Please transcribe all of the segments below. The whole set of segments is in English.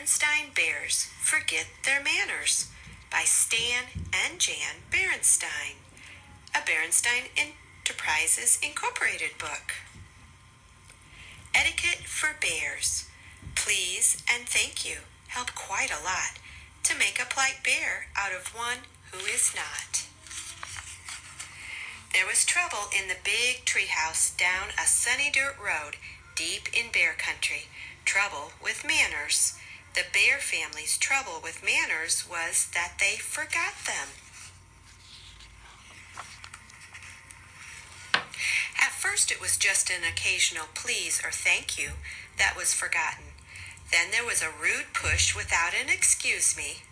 Berenstain Bears Forget Their Manners by Stan and Jan Berenstain, a Berenstain Enterprises Incorporated book. Etiquette for bears. Please and thank you help quite a lot to make a polite bear out of one who is not. There was trouble in the big treehouse down a sunny dirt road deep in bear country. Trouble with manners. The bear family's trouble with manners was that they forgot them. At first it was just an occasional please or thank you that was forgotten. Then there was a rude push without an excuse me.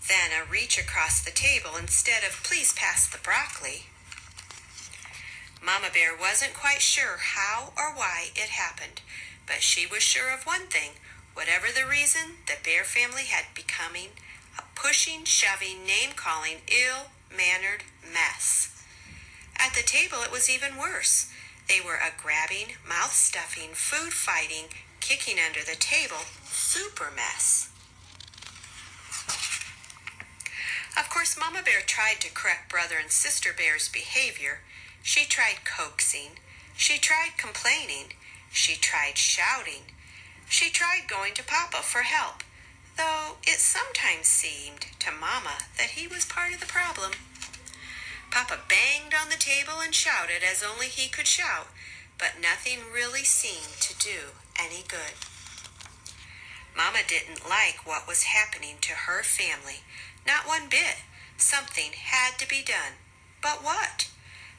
Then a reach across the table instead of please pass the broccoli. Mama Bear wasn't quite sure how or why it happened, but she was sure of one thing. Whatever the reason, the bear family had becoming a pushing, shoving, name-calling, ill-mannered mess. At the table it was even worse. They were a grabbing, mouth-stuffing, food-fighting, kicking under the table super mess. Of course, Mama Bear tried to correct Brother and Sister Bear's behavior. She tried coaxing. She tried complaining. She tried shouting. She tried going to Papa for help, though it sometimes seemed to Mama that he was part of the problem. Papa banged on the table and shouted as only he could shout, but nothing really seemed to do any good. Mama didn't like what was happening to her family, not one bit. Something had to be done. But what?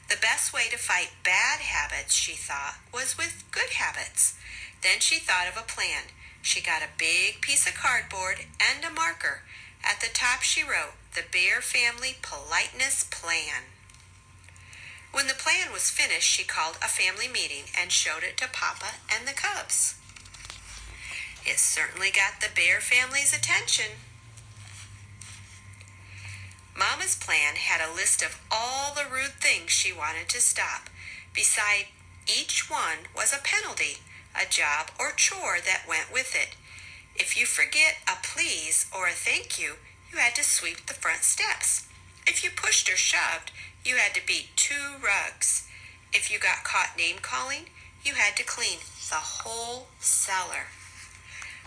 The best way to fight bad habits, she thought, was with good habits. Then she thought of a plan. She got a big piece of cardboard and a marker. At the top she wrote, "The Bear Family Politeness Plan." When the plan was finished, she called a family meeting and showed it to Papa and the cubs. It certainly got the bear family's attention. Mama's plan had a list of all the rude things she wanted to stop. Beside each one was a penalty, a job or chore that went with it. If you forget a please or a thank you, you had to sweep the front steps. If you pushed or shoved, you had to beat 2 rugs. If you got caught name-calling, you had to clean the whole cellar.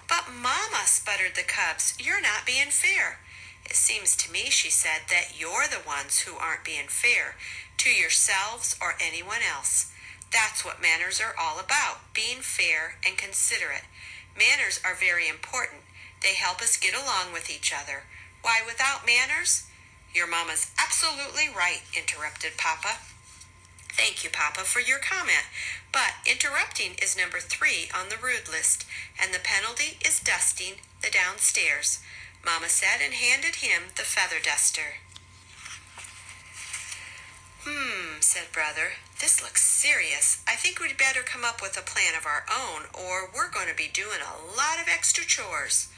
"But Mama," sputtered the cubs, "you're not being fair." "It seems to me," she said, "that you're the ones who aren't being fair to yourselves or anyone else. That's what manners are all about, being fair and considerate. Manners are very important. They help us get along with each other. Why, without manners—" "Your Mama's absolutely right," interrupted Papa. "Thank you, Papa, for your comment. But interrupting is number 3 on the rude list, and the penalty is dusting the downstairs," Mama said and handed him the feather duster. Said Brother. "This looks serious. I think we'd better come up with a plan of our own, or we're going to be doing a lot of extra chores."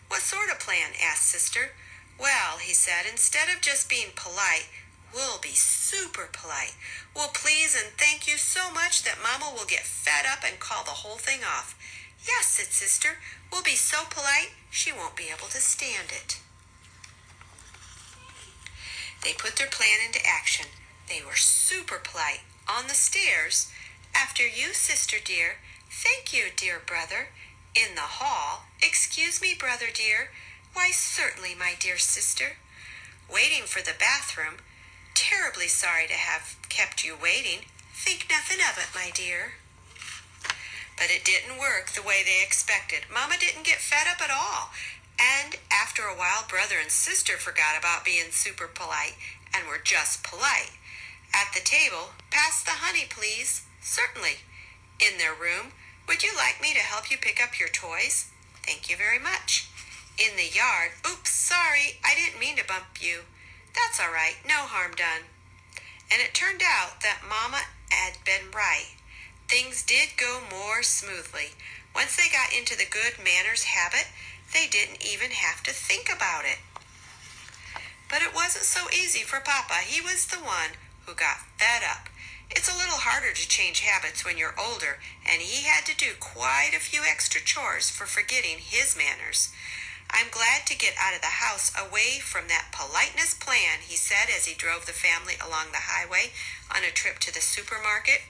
"What sort of plan?" asked Sister. "Well," he said, "instead of just being polite, we'll be super polite. We'll please and thank you so much that Mama will get fed up and call the whole thing off." "Yes," said Sister, "we'll be so polite she won't be able to stand it." They put their plan into action. They were super polite. On the stairs, "After you, Sister dear." "Thank you, dear Brother." In the hall, "Excuse me, Brother dear." "Why, certainly, my dear Sister." Waiting for the bathroom, "Terribly sorry to have kept you waiting." "Think nothing of it, my dear." But it didn't work the way they expected. Mama didn't get fed up at all. And after a while, Brother and Sister forgot about being super polite and were just polite. At the table, "Pass the honey, please." "Certainly." In their room, "Would you like me to help you pick up your toys?" "Thank you very much." In the yard, "Oops, sorry, I didn't mean to bump you." "That's all right, no harm done." And it turned out that Mama had been right. Things did go more smoothly. Once they got into the good manners habit, they didn't even have to think about it. But it wasn't so easy for Papa. He was the one who got fed up. It's a little harder to change habits when you're older, and he had to do quite a few extra chores for forgetting his manners. I'm glad to get out of the house away from that politeness plan, he said as he drove the family along the highway on a trip to the supermarket.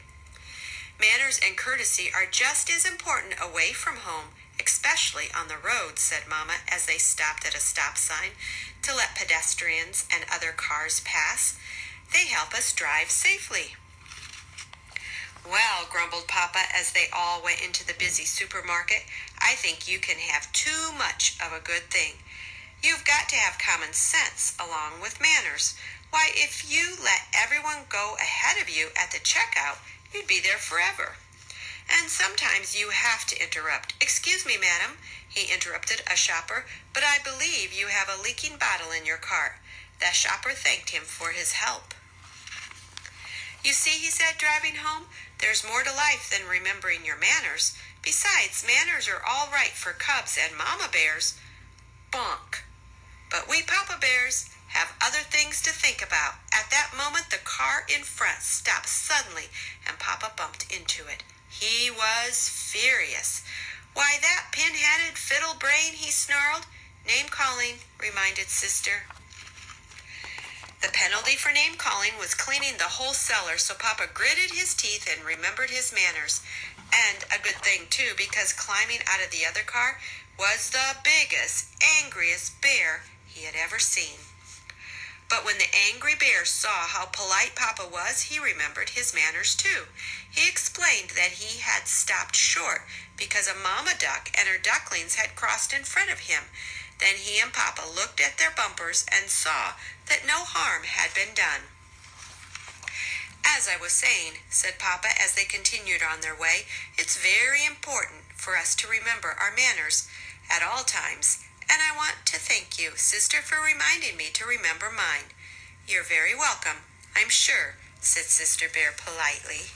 Manners and courtesy are just as important away from home, especially on the road, said Mama as they stopped at a stop sign to let pedestrians and other cars pass. They help us drive safely. Well, grumbled Papa as they all went into the busy supermarket, I think you can have too much of a good thing. You've got to have common sense along with manners. Why, if you let everyone go ahead of you at the checkout, you'd be there forever. And sometimes you have to interrupt. Excuse me, madam, he interrupted a shopper, but I believe you have a leaking bottle in your cart. The shopper thanked him for his help. You see, he said, driving home, there's more to life than remembering your manners. Besides, manners are all right for cubs and mama bears. Bonk. But we papa bears have other things to think about. At that moment, the car in front stopped suddenly, and Papa bumped into it. He was furious. Why, that pin-headed fiddle brain, he snarled. Name-calling, reminded Sister. The penalty for name-calling was cleaning the whole cellar, so Papa gritted his teeth and remembered his manners. And a good thing, too, because climbing out of the other car was the biggest, angriest bear he had ever seen. But when the angry bear saw how polite Papa was, he remembered his manners, too. He explained that he had stopped short because a mama duck and her ducklings had crossed in front of him. Then he and Papa looked at their bumpers and saw that no harm had been done. As I was saying, said Papa as they continued on their way, it's very important for us to remember our manners at all times, and I want to thank you, Sister, for reminding me to remember mine. You're very welcome, I'm sure, said Sister Bear politely.